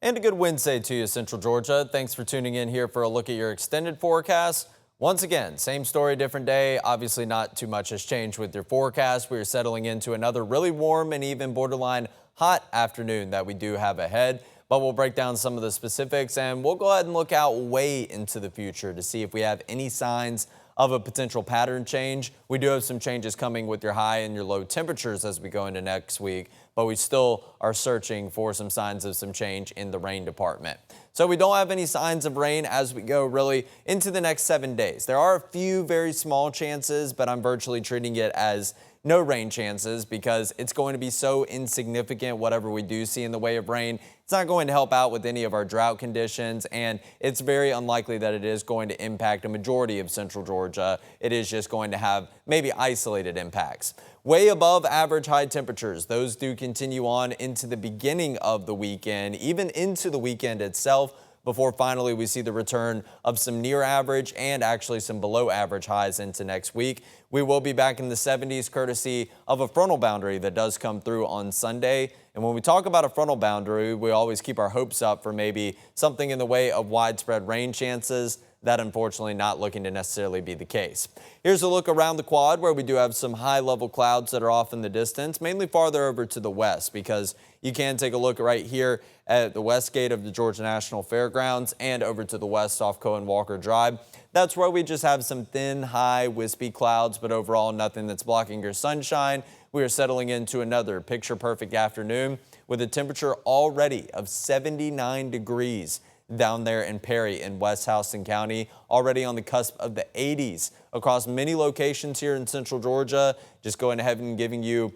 And a good Wednesday to you, Central Georgia. Thanks for tuning in here for a look at your extended forecast. Once again, same story, different day. Obviously, not too much has changed with your forecast. We are settling into another really warm and even borderline hot afternoon that we do have ahead. But we'll break down some of the specifics and we'll go ahead and look out way into the future to see if we have any signs of a potential pattern change. We do have some changes coming with your high and your low temperatures as we go into next week, but we still are searching for some signs of some change in the rain department. So we don't have any signs of rain as we go really into the next 7 days. There are a few very small chances, but I'm virtually treating it as no rain chances because it's going to be so insignificant. Whatever we do see in the way of rain, it's not going to help out with any of our drought conditions, and it's very unlikely that it is going to impact a majority of Central Georgia. It is just going to have maybe isolated impacts. Way above average high temperatures. Those do continue on into the beginning of the weekend, even into the weekend itself, before finally we see the return of some near average and actually some below average highs into next week. We will be back in the 70s courtesy of a frontal boundary that does come through on Sunday. And when we talk about a frontal boundary, we always keep our hopes up for maybe something in the way of widespread rain chances. That unfortunately not looking to necessarily be the case. Here's a look around the quad where we do have some high level clouds that are off in the distance, mainly farther over to the west, because you can take a look right here at the west gate of the Georgia National Fairgrounds and over to the west off Cohen Walker Drive. That's where we just have some thin, high, wispy clouds, but overall nothing that's blocking your sunshine. We are settling into another picture perfect afternoon with a temperature already of 79 degrees. Down there in Perry in West Houston County, already on the cusp of the 80s across many locations here in Central Georgia. Just going ahead and giving you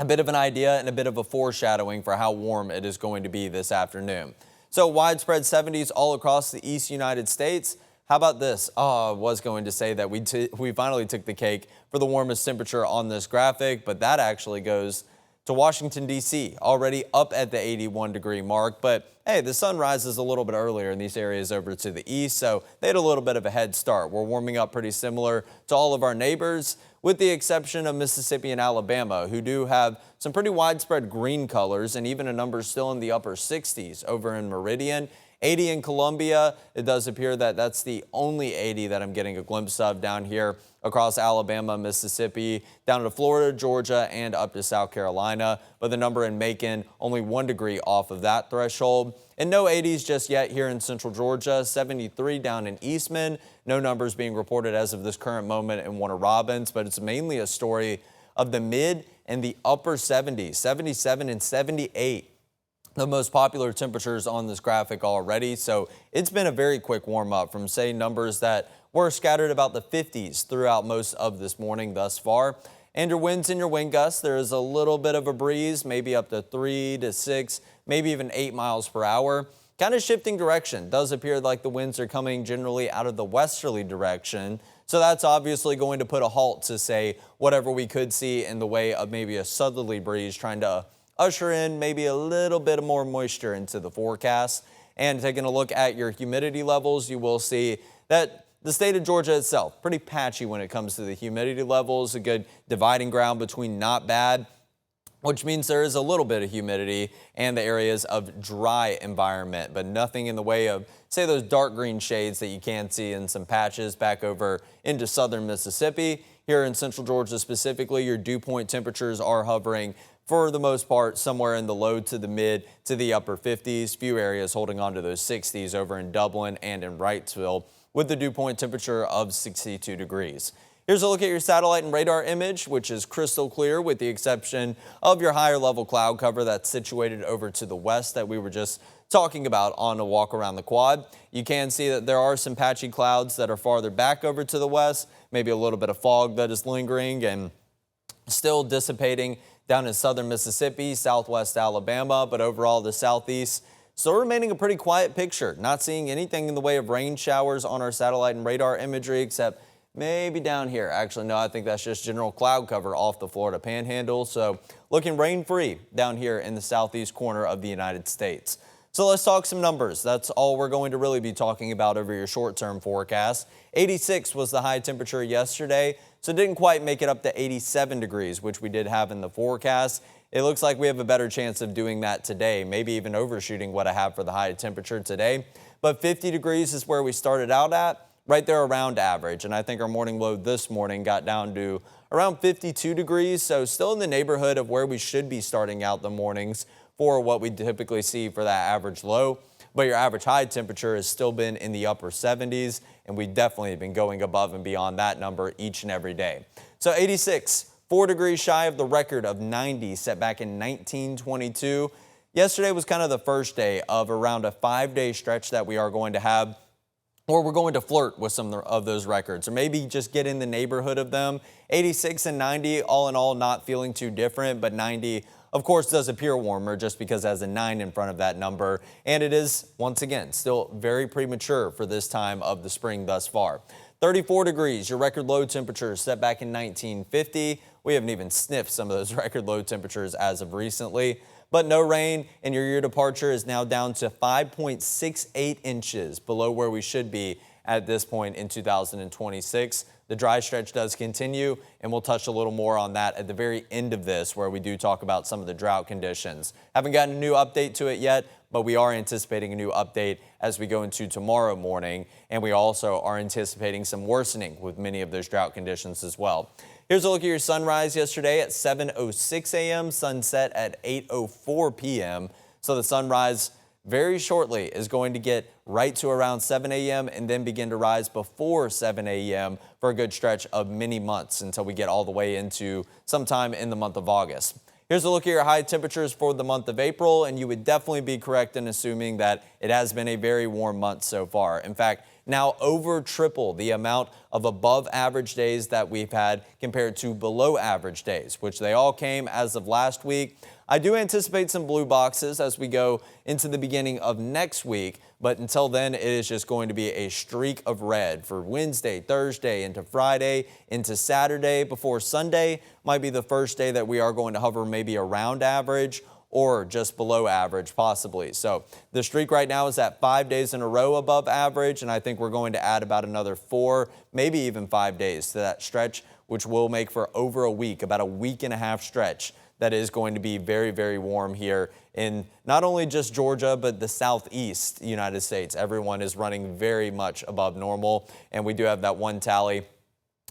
a bit of an idea and a bit of a foreshadowing for how warm it is going to be this afternoon. So widespread 70s all across the East United States. How about this? Oh, I was going to say that we finally took the cake for the warmest temperature on this graphic, but that actually goes to Washington, D.C., already up at the 81 degree mark. But hey, the sun rises a little bit earlier in these areas over to the east, so they had a little bit of a head start. We're warming up pretty similar to all of our neighbors, with the exception of Mississippi and Alabama, who do have some pretty widespread green colors and even a number still in the upper 60s over in Meridian. 80 in Columbia. It does appear that that's the only 80 that I'm getting a glimpse of down here across Alabama, Mississippi, down to Florida, Georgia, and up to South Carolina. But the number in Macon, only 1 degree off of that threshold. And no 80s just yet here in Central Georgia. 73 down in Eastman. No numbers being reported as of this current moment in Warner Robins, but it's mainly a story of the mid and the upper 70s, 77 and 78. The most popular temperatures on this graphic already. So it's been a very quick warm up from, say, numbers that were scattered about the 50s throughout most of this morning thus far. And your winds and your wind gusts, there is a little bit of a breeze, maybe up to 3 to 6, maybe even 8 miles per hour. Kind of shifting direction. Does appear like the winds are coming generally out of the westerly direction. So that's obviously going to put a halt to, say, whatever we could see in the way of maybe a southerly breeze trying to usher in maybe a little bit more moisture into the forecast. And taking a look at your humidity levels, you will see that the state of Georgia itself, pretty patchy when it comes to the humidity levels, a good dividing ground between not bad, which means there is a little bit of humidity and the areas of dry environment, but nothing in the way of, say, those dark green shades that you can see in some patches back over into southern Mississippi. Here in Central Georgia specifically, your dew point temperatures are hovering for the most part somewhere in the low to the mid to the upper 50s. Few areas holding on to those 60s over in Dublin and in Wrightsville with the dew point temperature of 62 degrees. Here's a look at your satellite and radar image, which is crystal clear with the exception of your higher level cloud cover that's situated over to the west that we were just talking about on a walk around the quad. You can see that there are some patchy clouds that are farther back over to the west, maybe a little bit of fog that is lingering and still dissipating down in southern Mississippi, southwest Alabama, but overall the southeast still remaining a pretty quiet picture. Not seeing anything in the way of rain showers on our satellite and radar imagery except maybe down here. Actually, no, I think that's just general cloud cover off the Florida Panhandle. So looking rain-free down here in the southeast corner of the United States. So let's talk some numbers. That's all we're going to really be talking about over your short-term forecast. 86 was the high temperature yesterday. So it didn't quite make it up to 87 degrees, which we did have in the forecast. It looks like we have a better chance of doing that today, maybe even overshooting what I have for the high temperature today. But 50 degrees is where we started out at, right there around average. And I think our morning low this morning got down to around 52 degrees, so still in the neighborhood of where we should be starting out the mornings for what we typically see for that average low. But your average high temperature has still been in the upper 70s, and we definitely have been going above and beyond that number each and every day. So 86, 4 degrees shy of the record of 90 set back in 1922. Yesterday was kind of the first day of around a 5-day stretch that we are going to have, or we're going to flirt with some of those records, or maybe just get in the neighborhood of them. 86 and 90, all in all, not feeling too different, but 90, of course, does appear warmer just because it has a 9 in front of that number. And it is, once again, still very premature for this time of the spring thus far. 34 degrees, your record low temperature set back in 1950. We haven't even sniffed some of those record low temperatures as of recently. But no rain, and your year departure is now down to 5.68 inches below where we should be at this point in 2026. The dry stretch does continue, and we'll touch a little more on that at the very end of this, where we do talk about some of the drought conditions. Haven't gotten a new update to it yet, but we are anticipating a new update as we go into tomorrow morning, and we also are anticipating some worsening with many of those drought conditions as well. Here's a look at your sunrise yesterday at 7:06 a.m., sunset at 8:04 p.m. So the sunrise very shortly is going to get right to around 7 a.m. and then begin to rise before 7 a.m. for a good stretch of many months until we get all the way into sometime in the month of August. Here's a look at your high temperatures for the month of April, and you would definitely be correct in assuming that it has been a very warm month so far. In fact, now over triple the amount of above average days that we've had compared to below average days, which they all came as of last week. I do anticipate some blue boxes as we go into the beginning of next week, but until then, it is just going to be a streak of red for Wednesday, Thursday, into Friday, into Saturday, before Sunday might be the first day that we are going to hover maybe around average or just below average possibly. So the streak right now is at 5 days in a row above average, and I think we're going to add about another 4, maybe even 5 days to that stretch, which will make for over a week, about a week and a half stretch that is going to be very, very warm here in not only just Georgia, but the southeast United States. Everyone is running very much above normal, and we do have that one tally,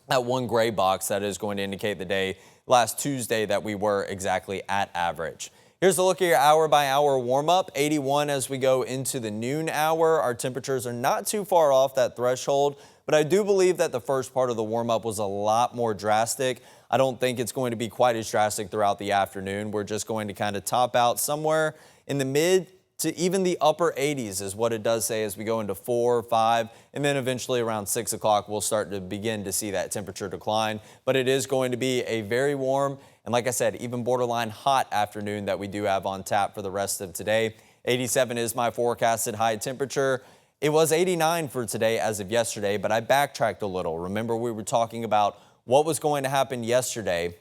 that one gray box that is going to indicate the day last Tuesday that we were exactly at average. Here's a look at your hour-by-hour warm-up. 81 as we go into the noon hour. Our temperatures are not too far off that threshold, but I do believe that the first part of the warm-up was a lot more drastic. I don't think it's going to be quite as drastic throughout the afternoon. We're just going to kind of top out somewhere in the mid to even the upper 80s is what it does say as we go into 4, 5, and then eventually around 6 o'clock we'll start to begin to see that temperature decline. But it is going to be a very warm and, like I said, even borderline hot afternoon that we do have on tap for the rest of today. 87 is my forecasted high temperature. It was 89 for today as of yesterday, but I backtracked a little. Remember, we were talking about what was going to happen yesterday,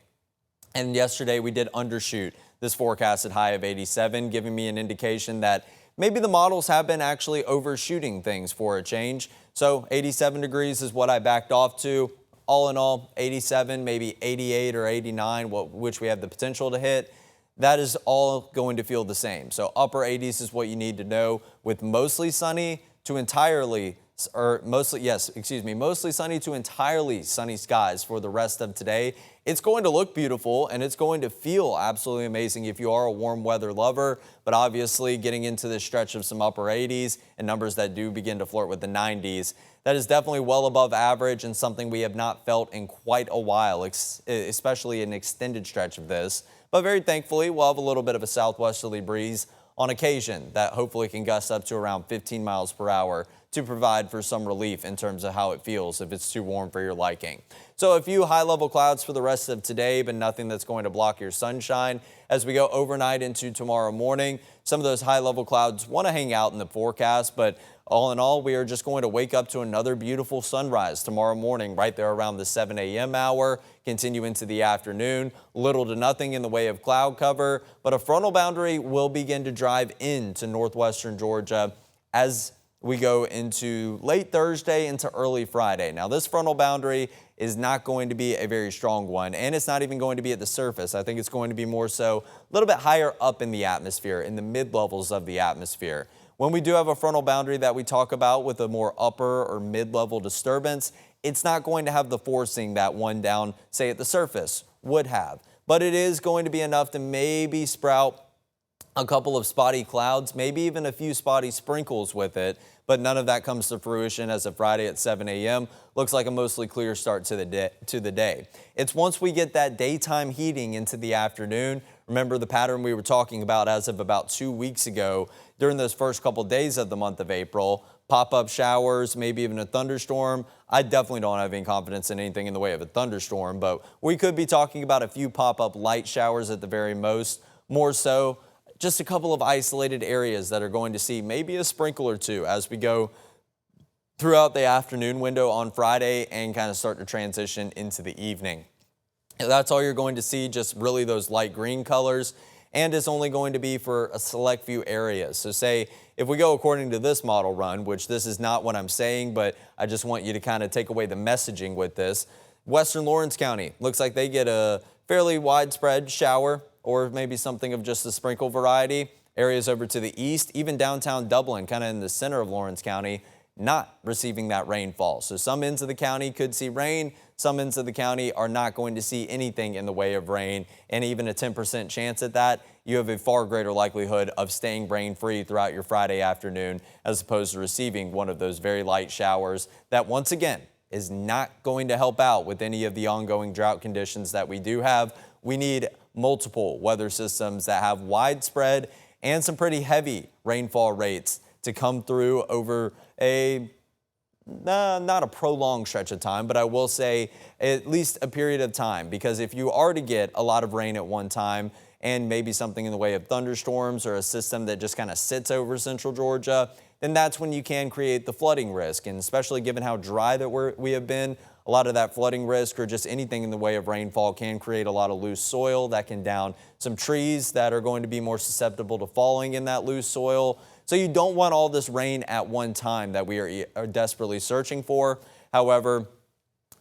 and yesterday we did undershoot this forecasted high of 87, giving me an indication that maybe the models have been actually overshooting things for a change. So 87 degrees is what I backed off to. All in all, 87, maybe 88 or 89, which we have the potential to hit. That is all going to feel the same. So upper 80s is what you need to know, with mostly sunny to entirely mostly sunny to entirely sunny skies for the rest of today. It's going to look beautiful and it's going to feel absolutely amazing if you are a warm weather lover, but obviously getting into this stretch of some upper 80s and numbers that do begin to flirt with the 90s, that is definitely well above average and something we have not felt in quite a while, especially an extended stretch of this. But very thankfully, we'll have a little bit of a southwesterly breeze on occasion that hopefully can gust up to around 15 miles per hour to provide for some relief in terms of how it feels if it's too warm for your liking. So a few high-level clouds for the rest of today, but nothing that's going to block your sunshine. As we go overnight into tomorrow morning, some of those high-level clouds want to hang out in the forecast, but all in all, we are just going to wake up to another beautiful sunrise tomorrow morning right there around the 7 a.m. hour, continue into the afternoon. Little to nothing in the way of cloud cover, but a frontal boundary will begin to drive into northwestern Georgia as we go into late Thursday into early Friday. Now, this frontal boundary is not going to be a very strong one, and it's not even going to be at the surface. I think it's going to be more so a little bit higher up in the atmosphere, in the mid-levels of the atmosphere. When we do have a frontal boundary that we talk about with a more upper or mid-level disturbance, it's not going to have the forcing that one down, say, at the surface would have. But it is going to be enough to maybe sprout a couple of spotty clouds, maybe even a few spotty sprinkles with it, but none of that comes to fruition as of Friday at 7 a.m. Looks like a mostly clear start to the day. It's once we get that daytime heating into the afternoon. Remember the pattern we were talking about as of about 2 weeks ago during those first couple days of the month of April. Pop-up showers, maybe even a thunderstorm. I definitely don't have any confidence in anything in the way of a thunderstorm, but we could be talking about a few pop-up light showers at the very most. More so, just a couple of isolated areas that are going to see maybe a sprinkle or two as we go throughout the afternoon window on Friday and kind of start to transition into the evening. That's all you're going to see, just really those light green colors, and it's only going to be for a select few areas. So say if we go according to this model run, which this is not what I'm saying, but I just want you to kind of take away the messaging with this. Western Lawrence County looks like they get a fairly widespread shower, or maybe something of just the sprinkle variety. Areas over to the east, even downtown Dublin, kind of in the center of Lawrence County, not receiving that rainfall. So some ends of the county could see rain, some ends of the county are not going to see anything in the way of rain, and even a 10% chance at that. You have a far greater likelihood of staying rain-free throughout your Friday afternoon as opposed to receiving one of those very light showers that, once again, is not going to help out with any of the ongoing drought conditions that we do have. We need multiple weather systems that have widespread and some pretty heavy rainfall rates to come through over a not a prolonged stretch of time, but I will say at least a period of time, because if you are to get a lot of rain at one time and maybe something in the way of thunderstorms or a system that just kind of sits over central Georgia, then that's when you can create the flooding risk. And especially given how dry that we have been, a lot of that flooding risk or just anything in the way of rainfall can create a lot of loose soil that can down some trees that are going to be more susceptible to falling in that loose soil. So you don't want all this rain at one time that we are desperately searching for. However,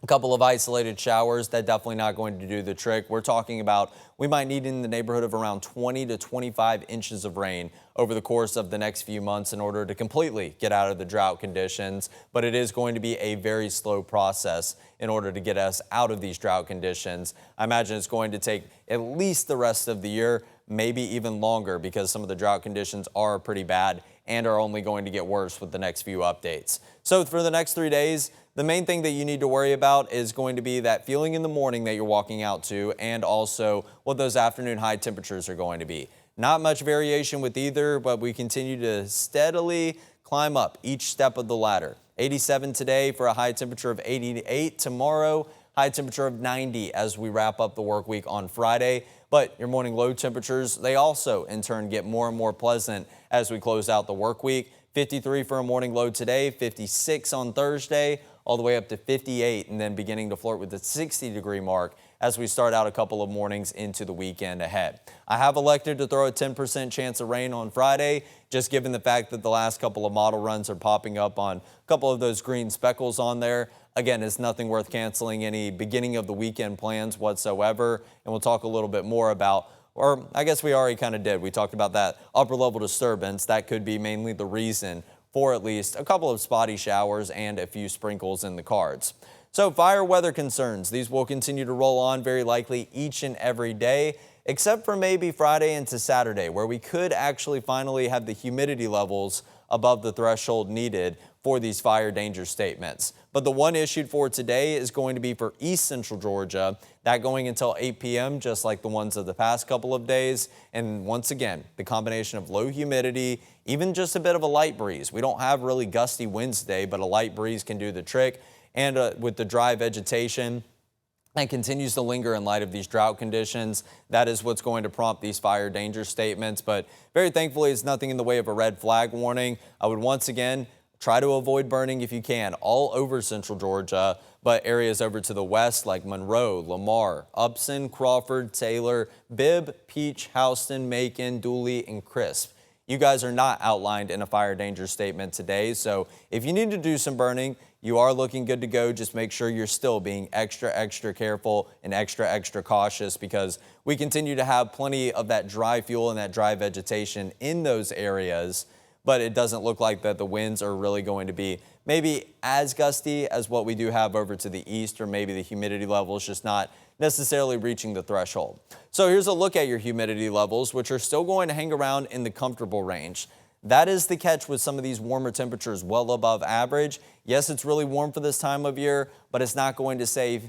a couple of isolated showers, that definitely not going to do the trick. We're talking about we might need in the neighborhood of around 20 to 25 inches of rain over the course of the next few months in order to completely get out of the drought conditions. But it is going to be a very slow process in order to get us out of these drought conditions. I imagine it's going to take at least the rest of the year, maybe even longer, because some of the drought conditions are pretty bad and are only going to get worse with the next few updates. So for the next 3 days, the main thing that you need to worry about is going to be that feeling in the morning that you're walking out to, and also what those afternoon high temperatures are going to be. Not much variation with either, but we continue to steadily climb up each step of the ladder. 87 today for a high temperature of 88 tomorrow, high temperature of 90 as we wrap up the work week on Friday. But your morning low temperatures, they also in turn get more and more pleasant as we close out the work week. 53 for a morning low today, 56 on Thursday, all the way up to 58, and then beginning to flirt with the 60-degree mark as we start out a couple of mornings into the weekend ahead. I have elected to throw a 10% chance of rain on Friday, just given the fact that the last couple of model runs are popping up on a couple of those green speckles on there. Again, it's nothing worth canceling any beginning of the weekend plans whatsoever, and we'll talk a little bit more about, or I guess we already kind of did. We talked about that upper level disturbance. That could be mainly the reason for at least a couple of spotty showers and a few sprinkles in the cards. So fire weather concerns, these will continue to roll on very likely each and every day, except for maybe Friday into Saturday, where we could actually finally have the humidity levels above the threshold needed for these fire danger statements. But the one issued for today is going to be for East Central Georgia, that going until 8 p.m., just like the ones of the past couple of days. And once again, the combination of low humidity, even just a bit of a light breeze. We don't have really gusty winds today, but a light breeze can do the trick. And with the dry vegetation that continues to linger in light of these drought conditions, that is what's going to prompt these fire danger statements. But very thankfully, it's nothing in the way of a red flag warning. I would once again try to avoid burning if you can all over central Georgia, but areas over to the west like Monroe, Lamar, Upson, Crawford, Taylor, Bibb, Peach, Houston, Macon, Dooley, and Crisp. You guys are not outlined in a fire danger statement today, so if you need to do some burning, you are looking good to go. Just make sure you're still being extra careful and extra cautious, because we continue to have plenty of that dry fuel and that dry vegetation in those areas, but it doesn't look like that the winds are really going to be maybe as gusty as what we do have over to the east, or maybe the humidity level is just not necessarily reaching the threshold. So here's a look at your humidity levels, which are still going to hang around in the comfortable range. That is the catch with some of these warmer temperatures well above average. Yes, it's really warm for this time of year, but it's not going to say,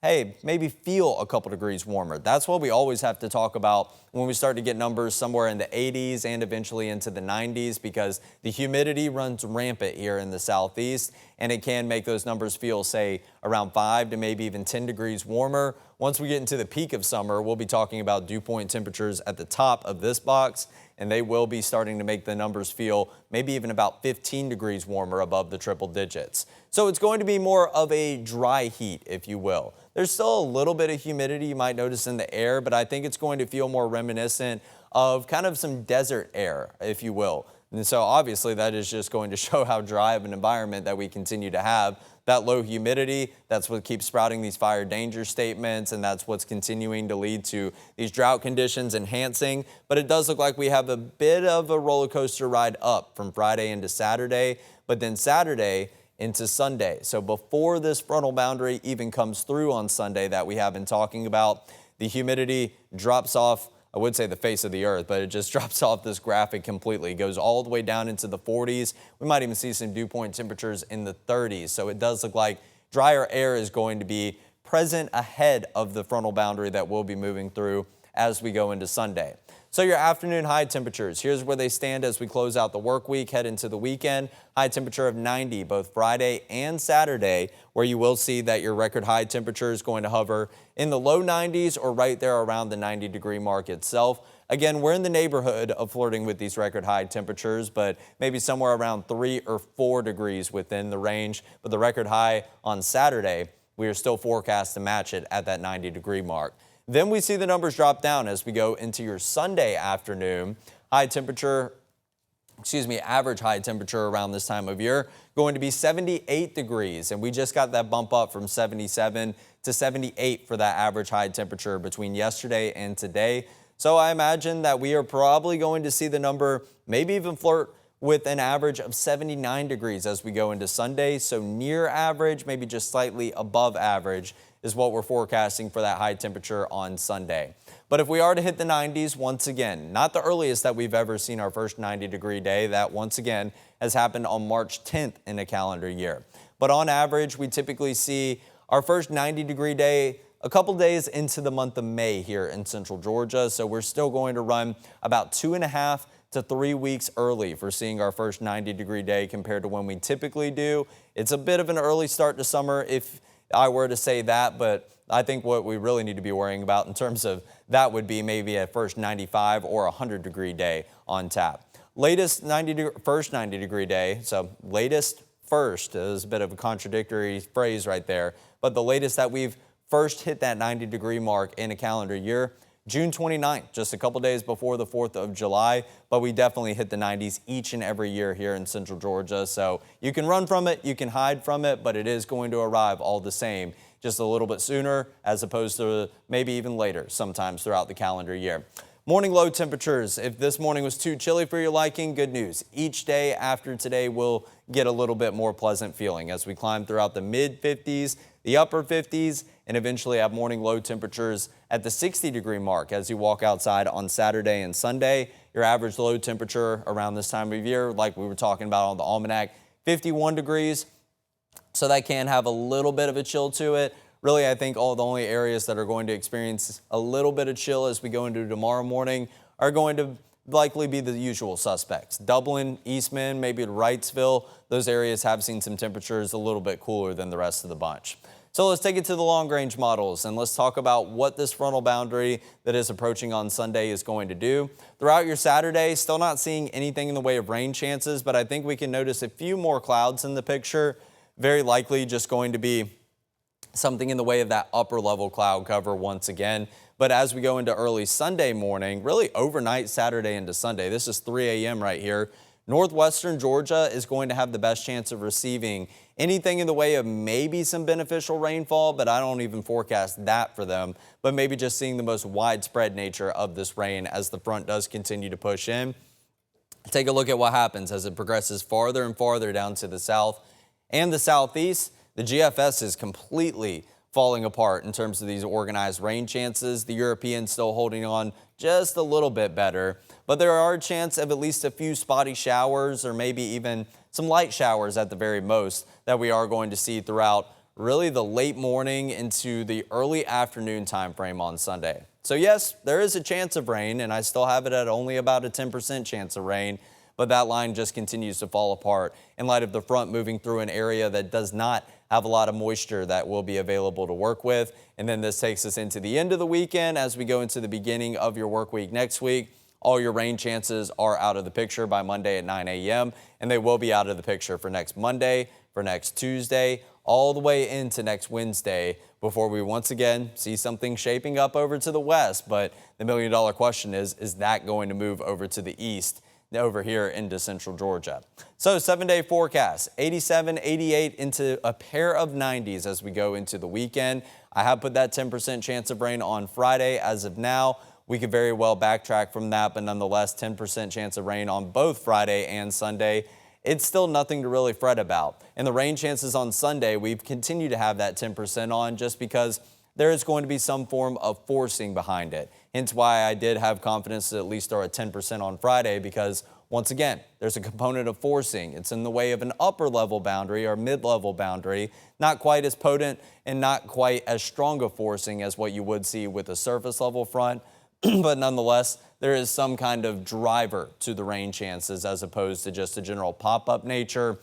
hey, maybe feel a couple degrees warmer. That's what we always have to talk about when we start to get numbers somewhere in the 80s and eventually into the 90s, because the humidity runs rampant here in the southeast, and it can make those numbers feel, say, around 5 to maybe even 10 degrees warmer. Once we get into the peak of summer, we'll be talking about dew point temperatures at the top of this box, and they will be starting to make the numbers feel maybe even about 15 degrees warmer above the triple digits. So it's going to be more of a dry heat, if you will. There's still a little bit of humidity you might notice in the air, but I think it's going to feel more reminiscent of kind of some desert air, if you will. And so obviously that is just going to show how dry of an environment that we continue to have. That low humidity, that's what keeps sprouting these fire danger statements, and that's what's continuing to lead to these drought conditions enhancing. But it does look like we have a bit of a roller coaster ride up from Friday into Saturday, but then Saturday into Sunday. So before this frontal boundary even comes through on Sunday that we have been talking about, the humidity drops off, I would say the face of the earth, but it just drops off this graphic completely. It goes all the way down into the 40s. We might even see some dew point temperatures in the 30s. So it does look like drier air is going to be present ahead of the frontal boundary that we'll be moving through as we go into Sunday. So your afternoon high temperatures, here's where they stand as we close out the work week, head into the weekend. High temperature of 90 both Friday and Saturday, where you will see that your record high temperature is going to hover in the low 90s or right there around the 90-degree mark itself. Again, we're in the neighborhood of flirting with these record high temperatures, but maybe somewhere around 3 or 4 degrees within the range. But the record high on Saturday, we are still forecast to match it at that 90-degree mark. Then we see the numbers drop down as we go into your Sunday afternoon. Average high temperature around this time of year going to be 78 degrees, and we just got that bump up from 77 to 78 for that average high temperature between yesterday and today. So I imagine that we are probably going to see the number maybe even flirt with an average of 79 degrees as we go into Sunday. So near average, maybe just slightly above average is what we're forecasting for that high temperature on Sunday. But if we are to hit the 90s, once again, not the earliest that we've ever seen our first 90-degree day. That, once again, has happened on March 10th in a calendar year. But on average, we typically see our first 90-degree day a couple days into the month of May here in central Georgia. So we're still going to run about 2.5 to 3 weeks early for seeing our first 90-degree day compared to when we typically do. It's a bit of an early start to summer if I were to say that, but I think what we really need to be worrying about in terms of that would be maybe a first 95 or 100-degree day on tap. Latest first 90-degree day, so latest first is a bit of a contradictory phrase right there, but the latest that we've first hit that 90-degree mark in a calendar year, June 29th, just a couple days before the 4th of July, but we definitely hit the 90s each and every year here in central Georgia. So you can run from it, you can hide from it, but it is going to arrive all the same, just a little bit sooner as opposed to maybe even later sometimes throughout the calendar year. Morning low temperatures. If this morning was too chilly for your liking, good news. Each day after today will get a little bit more pleasant feeling as we climb throughout the mid-50s, the upper 50s, and eventually have morning low temperatures at the 60-degree mark as you walk outside on Saturday and Sunday. Your average low temperature around this time of year, like we were talking about on the almanac, 51 degrees. So that can have a little bit of a chill to it. Really, I think the only areas that are going to experience a little bit of chill as we go into tomorrow morning are going to likely be the usual suspects. Dublin, Eastman, maybe Wrightsville, those areas have seen some temperatures a little bit cooler than the rest of the bunch. So let's take it to the long-range models, and let's talk about what this frontal boundary that is approaching on Sunday is going to do. Throughout your Saturday, still not seeing anything in the way of rain chances, but I think we can notice a few more clouds in the picture. Very likely just going to be something in the way of that upper level cloud cover once again. But as we go into early Sunday morning, really overnight Saturday into Sunday, this is 3 a.m. right here, northwestern Georgia is going to have the best chance of receiving anything in the way of maybe some beneficial rainfall, but I don't even forecast that for them, but maybe just seeing the most widespread nature of this rain as the front does continue to push in. Take a look at what happens as it progresses farther and farther down to the south and the southeast. The GFS is completely falling apart in terms of these organized rain chances. The Europeans still holding on just a little bit better, but there are a chance of at least a few spotty showers or maybe even some light showers at the very most that we are going to see throughout really the late morning into the early afternoon time frame on Sunday. So yes, there is a chance of rain, and I still have it at only about a 10% chance of rain, but that line just continues to fall apart in light of the front moving through an area that does not have a lot of moisture that will be available to work with. And then this takes us into the end of the weekend as we go into the beginning of your work week next week. All your rain chances are out of the picture by Monday at 9 a.m. and they will be out of the picture for next Monday, for next Tuesday, all the way into next Wednesday before we once again see something shaping up over to the west. But the million-dollar question is that going to move over to the east, over here into central Georgia? So 7-day forecast, 87, 88 into a pair of 90s as we go into the weekend. I have put that 10% chance of rain on Friday as of now. We could very well backtrack from that, but nonetheless, 10% chance of rain on both Friday and Sunday. It's still nothing to really fret about. And the rain chances on Sunday, we've continued to have that 10% on just because there is going to be some form of forcing behind it. Hence why I did have confidence to at least throw a 10% on Friday, because once again, there's a component of forcing. It's in the way of an upper level boundary or mid-level boundary, not quite as potent and not quite as strong a forcing as what you would see with a surface level front. But nonetheless, there is some kind of driver to the rain chances as opposed to just a general pop-up nature,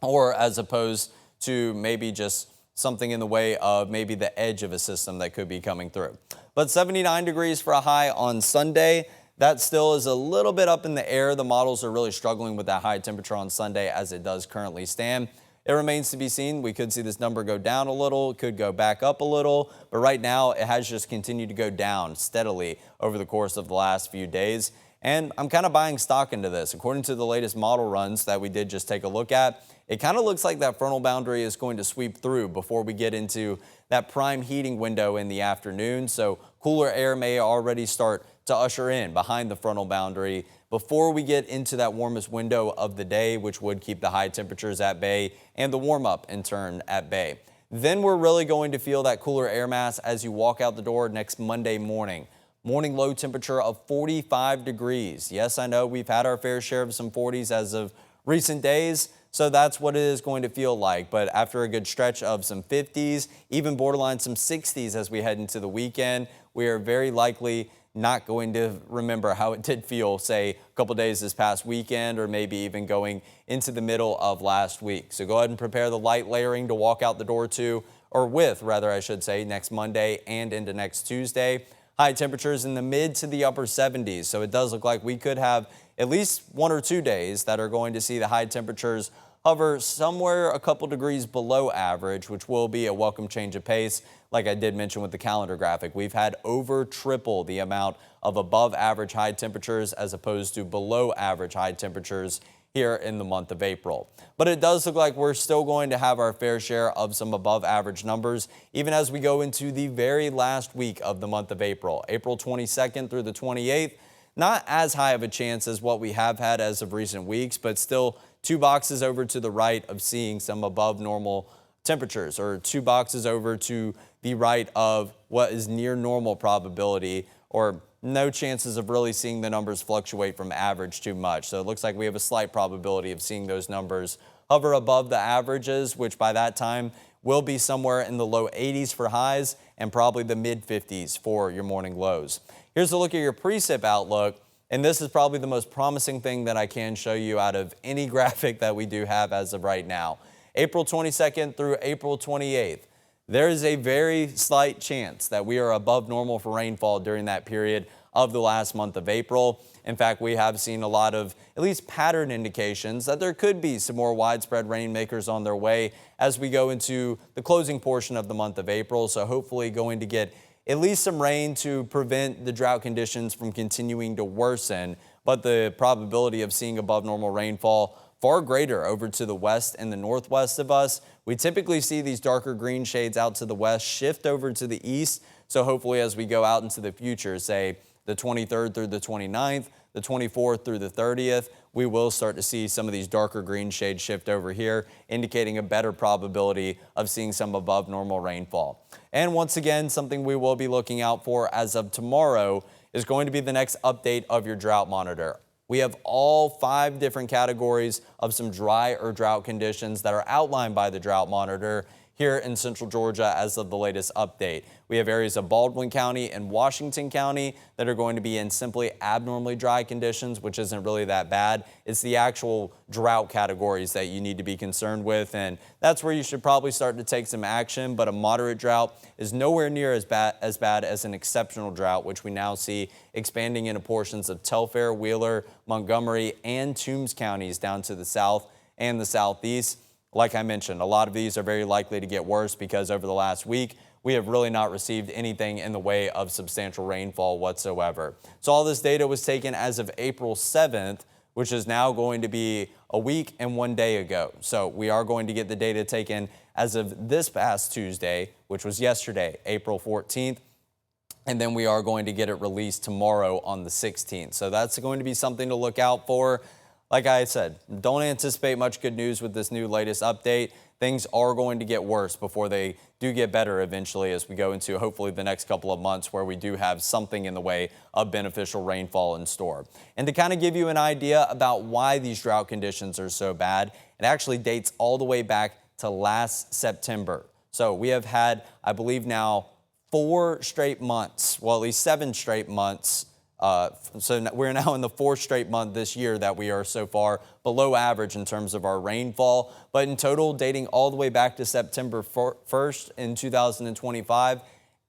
or as opposed to maybe just something in the way of maybe the edge of a system that could be coming through. But 79 degrees for a high on Sunday. That still is a little bit up in the air. The models are really struggling with that high temperature on Sunday as it does currently stand. It remains to be seen. We could see this number go down a little. It could go back up a little. But right now, it has just continued to go down steadily over the course of the last few days. And I'm kind of buying stock into this. According to the latest model runs that we did just take a look at, it kind of looks like that frontal boundary is going to sweep through before we get into that prime heating window in the afternoon. So cooler air may already start to usher in behind the frontal boundary before we get into that warmest window of the day, which would keep the high temperatures at bay and the warm up in turn at bay. Then we're really going to feel that cooler air mass as you walk out the door next Monday morning. Morning low temperature of 45 degrees. Yes, I know we've had our fair share of some 40s as of recent days, so that's what it is going to feel like. But after a good stretch of some 50s, even borderline some 60s as we head into the weekend, we are very likely not going to remember how it did feel, say, a couple days this past weekend, or maybe even going into the middle of last week. So go ahead and prepare the light layering to walk out the door to, or with, rather, I should say, next Monday and into next Tuesday. High temperatures in the mid to the upper 70s. So it does look like we could have at least 1 or 2 days that are going to see the high temperatures hover somewhere a couple degrees below average, which will be a welcome change of pace. Like I did mention with the calendar graphic, we've had over triple the amount of above average high temperatures as opposed to below average high temperatures here in the month of April. But it does look like we're still going to have our fair share of some above average numbers, even as we go into the very last week of the month of April, April 22nd through the 28th. Not as high of a chance as what we have had as of recent weeks, but still 2 boxes over to the right of seeing some above normal temperatures, or 2 boxes over to the right of what is near normal probability, or no chances of really seeing the numbers fluctuate from average too much. So it looks like we have a slight probability of seeing those numbers hover above the averages, which by that time will be somewhere in the low 80s for highs and probably the mid 50s for your morning lows. Here's a look at your precip outlook. And this is probably the most promising thing that I can show you out of any graphic that we do have as of right now. April 22nd through April 28th. There is a very slight chance that we are above normal for rainfall during that period of the last month of April. In fact, we have seen a lot of at least pattern indications that there could be some more widespread rainmakers on their way as we go into the closing portion of the month of April. So hopefully going to get at least some rain to prevent the drought conditions from continuing to worsen. But the probability of seeing above normal rainfall far greater over to the west and the northwest of us. We typically see these darker green shades out to the west shift over to the east. So hopefully as we go out into the future, say the 23rd through the 29th, the 24th through the 30th, we will start to see some of these darker green shades shift over here, indicating a better probability of seeing some above normal rainfall. And once again, something we will be looking out for as of tomorrow is going to be the next update of your drought monitor. We have all 5 different categories of some dry or drought conditions that are outlined by the drought monitor here in central Georgia as of the latest update. We have areas of Baldwin County and Washington County that are going to be in simply abnormally dry conditions, which isn't really that bad. It's the actual drought categories that you need to be concerned with, and that's where you should probably start to take some action. But a moderate drought is nowhere near as bad as an exceptional drought, which we now see expanding into portions of Telfair, Wheeler, Montgomery, and Toombs counties down to the south and the southeast. Like I mentioned, a lot of these are very likely to get worse because over the last week, we have really not received anything in the way of substantial rainfall whatsoever. So all this data was taken as of April 7th, which is now going to be a week and 1 day ago. So we are going to get the data taken as of this past Tuesday, which was yesterday, April 14th. And then we are going to get it released tomorrow on the 16th. So that's going to be something to look out for. Like I said, don't anticipate much good news with this new latest update. Things are going to get worse before they do get better eventually as we go into hopefully the next couple of months where we do have something in the way of beneficial rainfall in store. And to kind of give you an idea about why these drought conditions are so bad, it actually dates all the way back to last September. So we have had, I believe now, 4 straight months, well, at least 7 straight months. So we're now in the 4th straight month this year that we are so far below average in terms of our rainfall. But in total, dating all the way back to September 1st in 2025,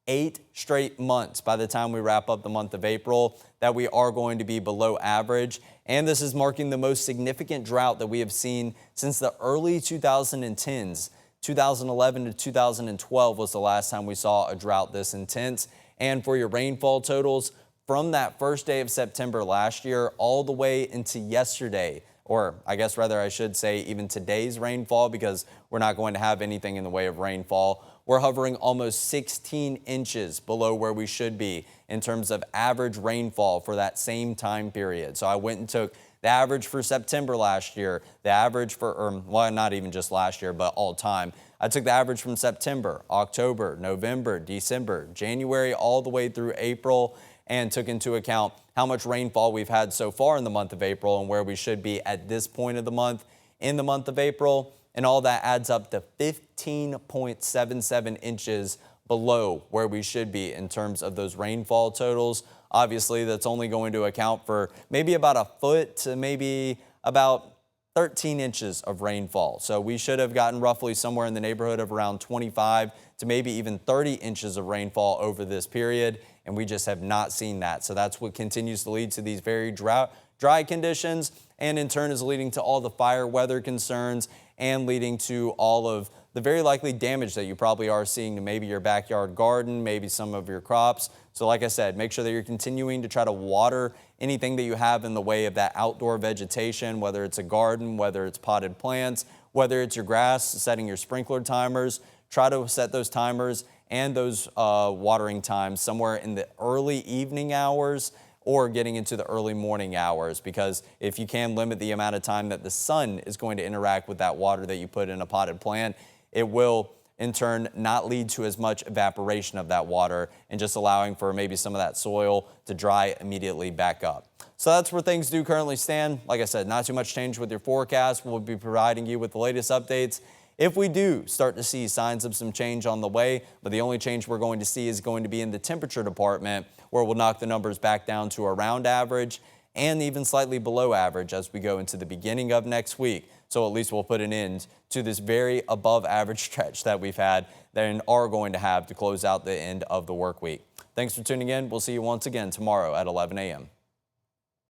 8 straight months by the time we wrap up the month of April that we are going to be below average. And this is marking the most significant drought that we have seen since the early 2010s. 2011 to 2012 was the last time we saw a drought this intense. And for your rainfall totals, from that first day of September last year all the way into yesterday, or I guess rather I should say even today's rainfall, because we're not going to have anything in the way of rainfall, we're hovering almost 16 inches below where we should be in terms of average rainfall for that same time period. So I went and took the average for September last year, the average for, well, not even just last year, but all time. I took the average from September, October, November, December, January, all the way through April, and took into account how much rainfall we've had so far in the month of April and where we should be at this point of the month in the month of April. And all that adds up to 15.77 inches below where we should be in terms of those rainfall totals. Obviously, that's only going to account for maybe about a foot to maybe about 13 inches of rainfall. So we should have gotten roughly somewhere in the neighborhood of around 25 to maybe even 30 inches of rainfall over this period, and we just have not seen that. So that's what continues to lead to these very dry conditions, and in turn is leading to all the fire weather concerns and leading to all of the very likely damage that you probably are seeing to maybe your backyard garden, maybe some of your crops. So like I said, make sure that you're continuing to try to water anything that you have in the way of that outdoor vegetation, whether it's a garden, whether it's potted plants, whether it's your grass, setting your sprinkler timers. Try to set those timers and those watering times somewhere in the early evening hours or getting into the early morning hours, because if you can limit the amount of time that the sun is going to interact with that water that you put in a potted plant, it will in turn not lead to as much evaporation of that water and just allowing for maybe some of that soil to dry immediately back up. So that's where things do currently stand. Like I said, not too much change with your forecast. We'll be providing you with the latest updates if we do start to see signs of some change on the way, but the only change we're going to see is going to be in the temperature department, where we'll knock the numbers back down to around average and even slightly below average as we go into the beginning of next week. So at least we'll put an end to this very above average stretch that we've had and are going to have to close out the end of the work week. Thanks for tuning in. We'll see you once again tomorrow at 11 a.m.